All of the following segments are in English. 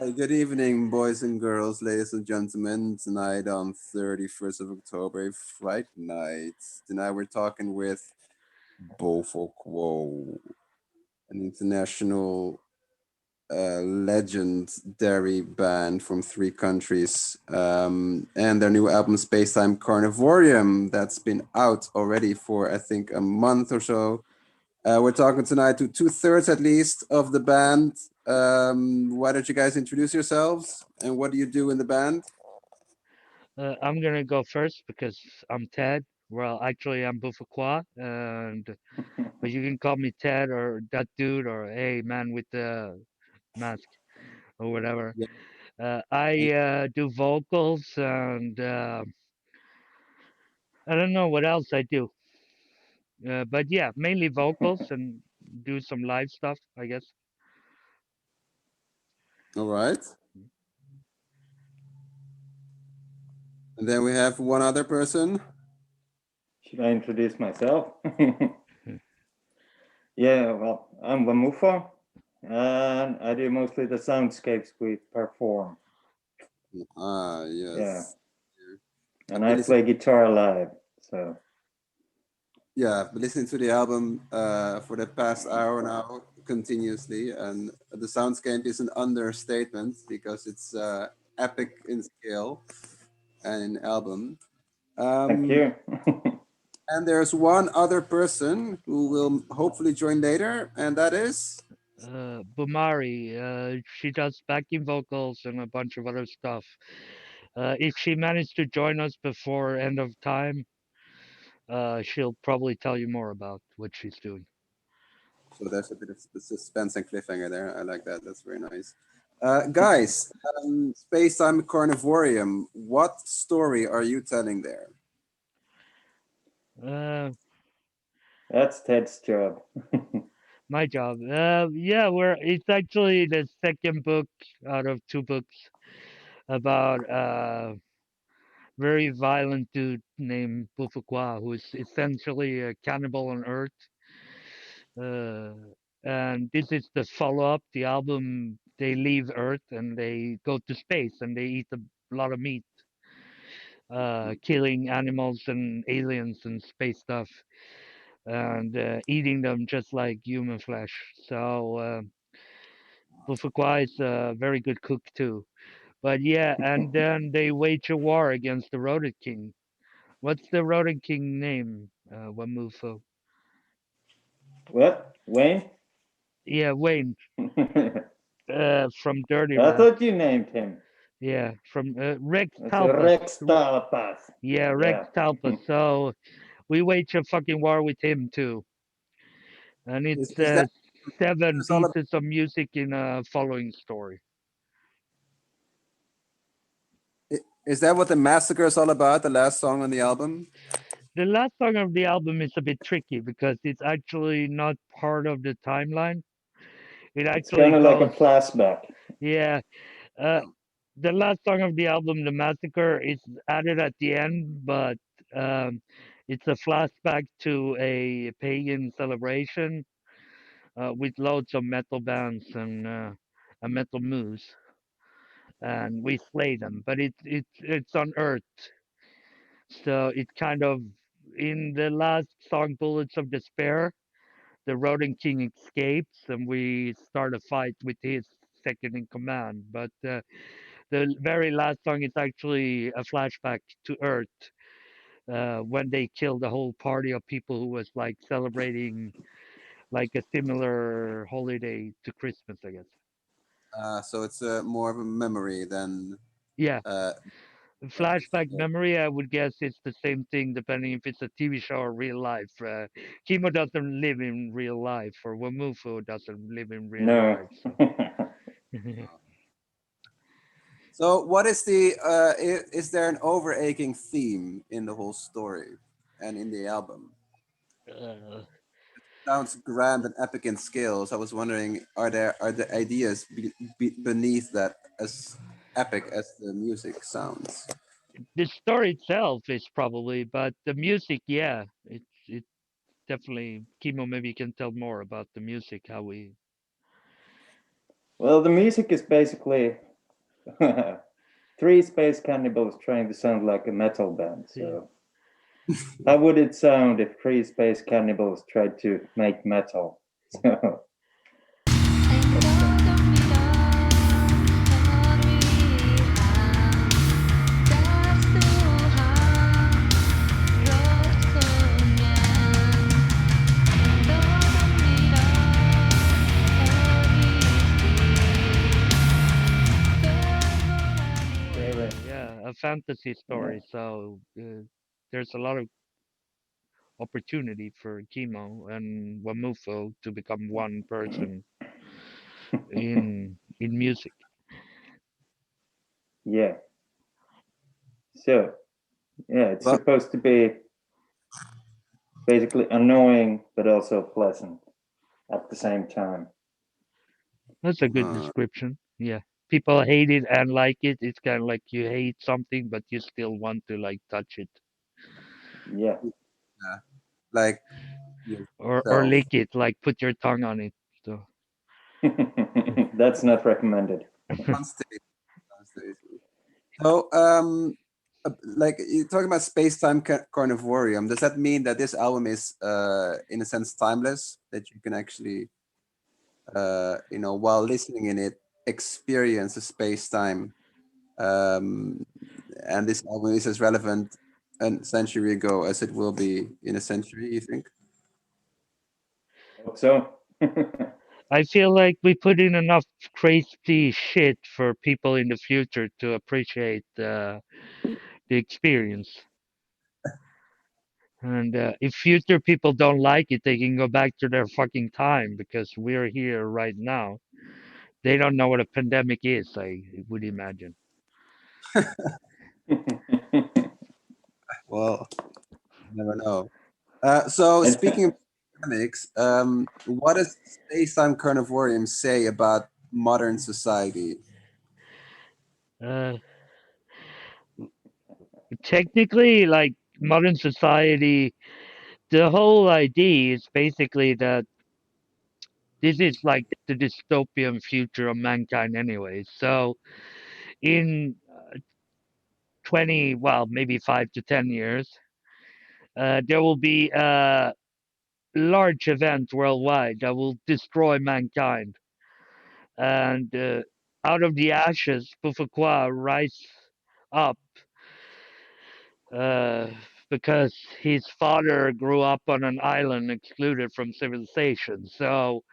Hi, good evening, boys and girls, ladies and gentlemen. Tonight on 31st of October, Friday night. Tonight we're talking with Bofo Kwo, an international legendary band from three countries, and their new album Spacetime Carnivorium that's been out already for I think a month or so. We're talking tonight to two-thirds at least of the band. Why don't you guys introduce yourselves and what do you do in the band? I'm gonna go first because I'm Ted. Well, actually, I'm Bofo Kwo, and but you can call me Ted or that dude or hey man with the mask or whatever. Yeah. I do vocals and I don't know what else I do, but yeah, mainly vocals and do some live stuff, I guess. All right. And then we have one other person. Should I introduce myself? Yeah, well, I'm Wamufo, and I do mostly the soundscapes we perform. Ah, Yeah, yes. and I've been I listening. play guitar live. So Yeah, I've been listening to the album for the past hour now continuously, and the soundscape is an understatement because it's epic in scale and in album. thank Um, you. And there's one other person who will hopefully join later, and that is. Bomari, she does backing vocals and a bunch of other stuff. If she managed to join us before end of time, she'll probably tell you more about what she's doing. So there's a bit of suspense and cliffhanger there. I like that. That's very nice. Guys, Space Time Carnivorium, what story are you telling there? Uh, That's Ted's job. my job. Yeah, it's actually the second book out of two books about very violent dude named Bofo Kwo, who is essentially a cannibal on Earth. Uh, and this is the follow up. The album, they leave Earth and they go to space and they eat a lot of meat, killing animals and aliens and space stuff, and eating them just like human flesh. So Bofo Kwo is a very good cook too. But yeah, and then they wage a war against the Rodent King. What's the Rodent King name? Wamufo. What, Wayne? Yeah, Wayne. I From Dirty Rap. thought you named him. Yeah, from Rex It's Talpas. Rex Talapas. Yeah, Rex Yeah. Talpas. So we wage a fucking war with him too, and it's Is that seven it's all pieces of music in a following story. is that what the massacre is all about? The last song on the album? The last song of the album is a bit tricky because it's actually not part of the timeline. It It's actually kind of like a goes, flashback. yeah. Uh, the last song of the album, The Massacre, is added at the end, but um, it's a flashback to a pagan celebration with loads of metal bands and a metal moose, and we slay them. But it's on Earth, so it kind of in the last song, Bullets of Despair, the Rodent King escapes, and we start a fight with his second in command. But the very last song is actually a flashback to Earth when they killed a whole party of people who was like celebrating like a similar holiday to Christmas, I guess. So it's more of a memory than. Yeah, Uh, flashback memory. I would guess it's the same thing depending if it's a TV show or real life. Kimmo doesn't live in real life, or Wamufo doesn't live in real No. life. So. so what is the? Is there an overaching theme in the whole story and in the album? uh, Sounds grand and epic in scale. So I was wondering, are the ideas beneath that as epic as the music sounds? the story itself is probably, but the music, yeah, it definitely. Kimo maybe can tell more about the music, how we. Well, the music is basically three space cannibals trying to sound like a metal band. So, how would it sound if three space cannibals tried to make metal? So, Yeah, a fantasy yeah. story. So there's a lot of opportunity for Kimmo and Wamufo to become one person in music. Yeah. So, yeah, it's Well, supposed to be basically annoying but also pleasant at the same time. That's a good uh, description. Yeah. People hate it and like it. It's kind of like you hate something, but you still want to like touch it Yeah. yeah, like or yourself. lick it, like put your tongue on it. So That's not recommended. On stage, on stage. So, like you're talking about space-time carnivorium. Does that mean that this album is, in a sense, timeless? That you can actually, while listening in it, experience a space-time, um, and this album is as relevant a century ago as it will be in a century. You think? Hope so. I feel like we put in enough crazy shit for people in the future to appreciate the experience. And if future people don't like it, they can go back to their fucking time because we're here right now. They don't know what a pandemic is, I would imagine. Well, never know. So And speaking of dynamics, what does space-time carnivorium say about modern society? Uh, Technically, like modern society, the whole idea is basically that this is like the dystopian future of mankind anyway. So in 20, well, maybe 5 to 10 years, there will be a large event worldwide that will destroy mankind. And out of the ashes, Bofo Kwo rise up uh, because his father grew up on an island excluded from civilization. So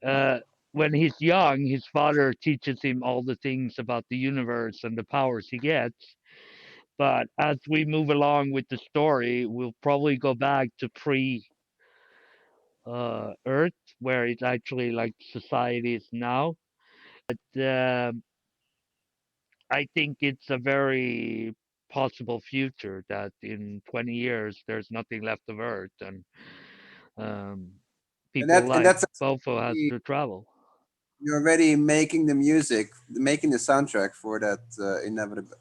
uh, when he's young, his father teaches him all the things about the universe and the powers he gets. But as we move along with the story, we'll probably go back to pre Earth, where it's actually like society is now. But I think it's a very possible future that in 20 years there's nothing left of Earth and um, And people that and like that's Bofo has actually, to travel. you're already making the music, making the soundtrack for that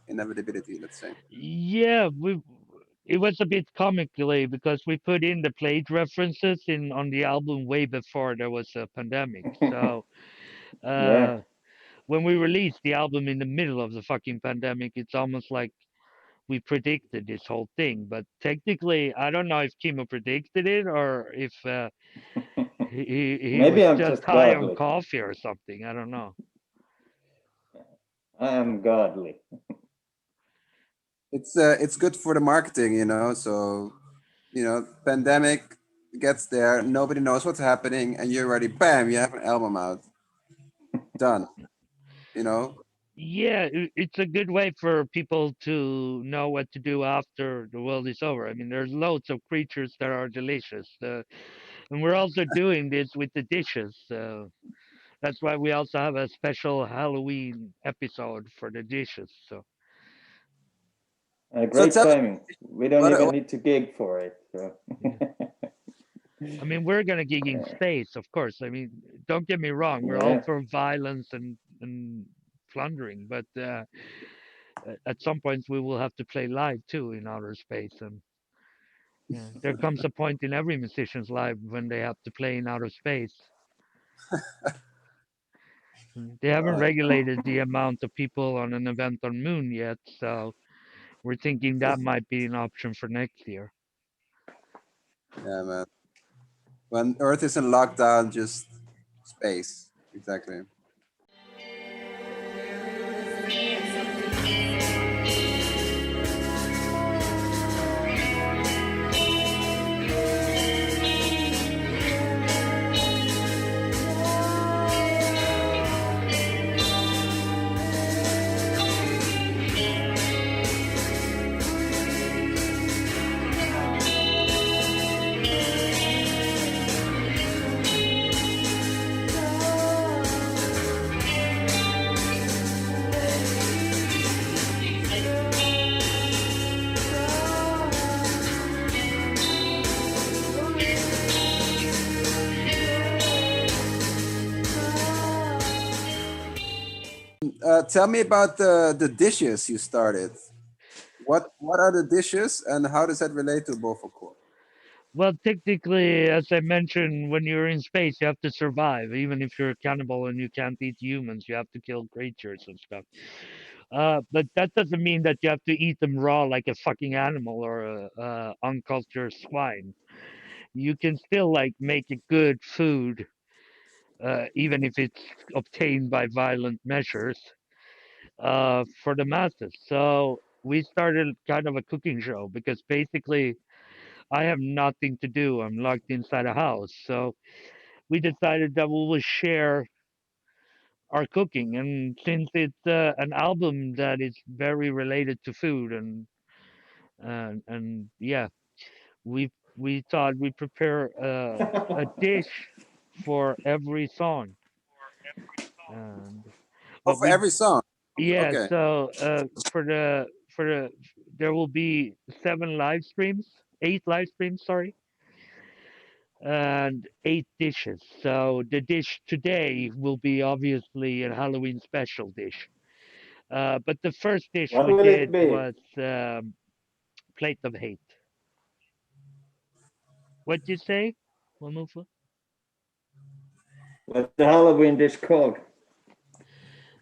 inevitability. Let's say. Yeah, it was a bit comically because we put in the plate references in on the album way before there was a pandemic. So yeah. uh, when we released the album in the middle of the fucking pandemic, it's almost like we predicted this whole thing. But technically, I don't know if Kimmo predicted it or if he Maybe was I'm just just high on godly. coffee or something. I don't know. I am godly. It's good for the marketing, So, pandemic gets there, nobody knows what's happening, and you're already, bam, you have an album out, done. You know. Yeah, it's a good way for people to know what to do after the world is over. I mean, there's loads of creatures that are delicious, and we're also doing this with the dishes. So that's why we also have a special Halloween episode for the dishes. So So Great tell me, timing. We don't even what need to gig for it. So. yeah. I mean, we're gonna gig in space, of course. I mean, don't get me wrong, we're all Yeah. for violence and plundering, but at some point we will have to play live too in outer space. And yeah, there comes a point in every musician's life when they have to play in outer space. They haven't Uh, regulated the amount of people on an event on Moon yet, so we're thinking that might be an option for next year. yeah, man. When Earth is in lockdown, just space. Exactly. Tell me about the dishes you started. What are the dishes and how does that relate to Bofo Kwo? Well, technically, as I mentioned, when you're in space, you have to survive. Even if you're a cannibal and you can't eat humans, you have to kill creatures and stuff. But that doesn't mean that you have to eat them raw like a fucking animal or a uncultured swine. You can still like make a good food, even if it's obtained by violent measures, for the masses. So we started kind of a cooking show because basically I have nothing to do. I'm locked inside a house. So we decided that we will share our cooking. And since it's an album that is very related to food and yeah, we thought we prepare a dish for every song. And Oh, but for we every song. yeah, Okay. so for the there will be 8 live streams, sorry, and 8 dishes. So the dish today will be obviously a Halloween special dish. But the first dish What we will it did be? was plate of hate. What'd you say, Wamufo? What's the Halloween dish called?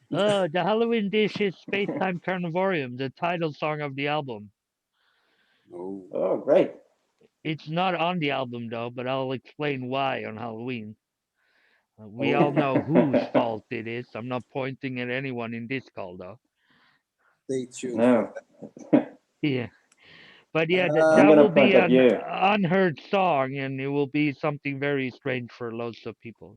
The Halloween dish is Spacetime Carnivorium, the title song of the album. Oh. Oh, great. It's not on the album though, but I'll explain why on Halloween. We all Oh. know whose fault it is. I'm not pointing at anyone in this call though. Stay tuned for No. Yeah. But yeah, that, that. I'm that gonna will point be at an you. unheard song and it will be something very strange for loads of people.